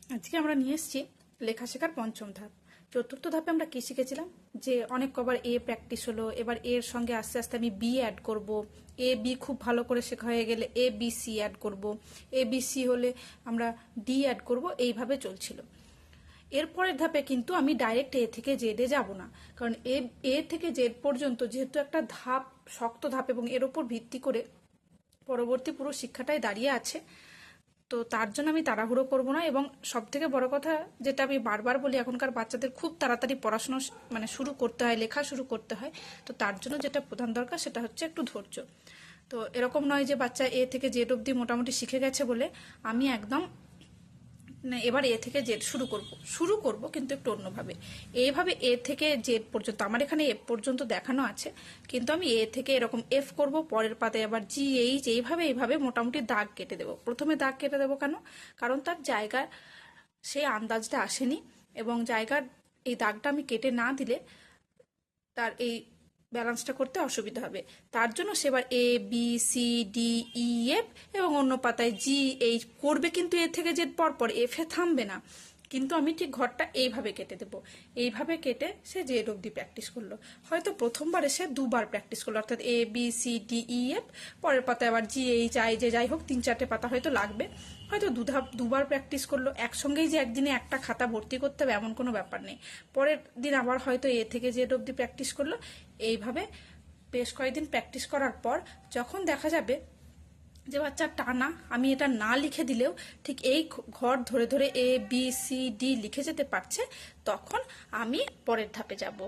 আজকে আমরা নিয়ে এসেছি লেখা শেখার পঞ্চম ধাপ। চতুর্থ ধাপে আমরা কি শিখেছিলাম, যে অনেক কবার এ প্র্যাকটিস হলো, এবার এর সঙ্গে আস্তে আস্তে আমি বি অ্যাড করব। এ বি খুব ভালো করে শেখা হয়ে গেলে এ বি সি অ্যাড করব, এ বি সি হলে আমরা ডি অ্যাড করব, এইভাবে চলছিল। এরপরের ধাপে কিন্তু আমি ডাইরেক্ট এ থেকে জেডে যাব না, কারণ এ থেকে জেড পর্যন্ত যেহেতু একটা ধাপ, শক্ত ধাপ, এবং এর উপর ভিত্তি করে পরবর্তী পুরো শিক্ষাটাই দাঁড়িয়ে আছে। তো তার জন্য আমি তাড়াহুড়ো করব না। এবং সব থেকে বড় কথা যেটা আমি বারবার বলি, এখনকার বাচ্চাদের খুব তাড়াতাড়ি পড়াশোনা শুরু করতে হয়, লেখা শুরু করতে হয়। তো তার জন্য যেটা প্রধান দরকার সেটা হচ্ছে একটু ধৈর্য। তো এরকম নয় যে বাচ্চা এ থেকে জেড অবধি মোটামুটি শিখে গেছে বলে আমি একদম এবার এ থেকে জেড শুরু করব কিন্তু একটু অন্যভাবে। এইভাবে এ থেকে জেড পর্যন্ত, আমার এখানে এফ পর্যন্ত দেখানো আছে, কিন্তু আমি এ থেকে এরকম এফ করব, পরের পাতায় আবার জি এইচ, এইভাবে মোটামুটি দাগ কেটে দেবো। প্রথমে দাগ কেটে দেবো কেন? কারণ তার জায়গা সেই আন্দাজটা আসেনি, এবং জায়গার এই দাগটা আমি কেটে না দিলে তার এই ব্যালেন্সটা করতে অসুবিধা হবে। তার জন্য সেবার A B C D E F, এবং অন্য পাতায় জি এইচ করবে, কিন্তু এ থেকে জেড পরপর, এফ এ থামবে না। কিন্তু আমি ঠিক ঘরটা এইভাবে কেটে দেব। এইভাবে কেটে সে জেড অবধি প্র্যাকটিস করলো। হয়তো প্রথমবারে সে দুবার প্র্যাকটিস করলো, অর্থাৎ A B C D E F, পরের পাতায় আবার জি এইচ আই জে, যাই হোক 3-4টে পাতা হয়তো লাগবে। হয়তো দুবার প্র্যাকটিস করলো। একসঙ্গেই যে একদিনে একটা খাতা ভর্তি করতে হবে এমন কোনো ব্যাপার নেই। পরের দিন আবার হয়তো এ থেকে জেড অবধি প্র্যাকটিস করলো। এইভাবে বেশ কয়েকদিন প্র্যাকটিস করার পর যখন দেখা যাবে যে বাচ্চা টানা, আমি এটা না লিখে দিলেও ঠিক এই ঘর ধরে ধরে এ বি সি ডি লিখে যেতে পারছে, তখন আমি পরের ধাপে যাব।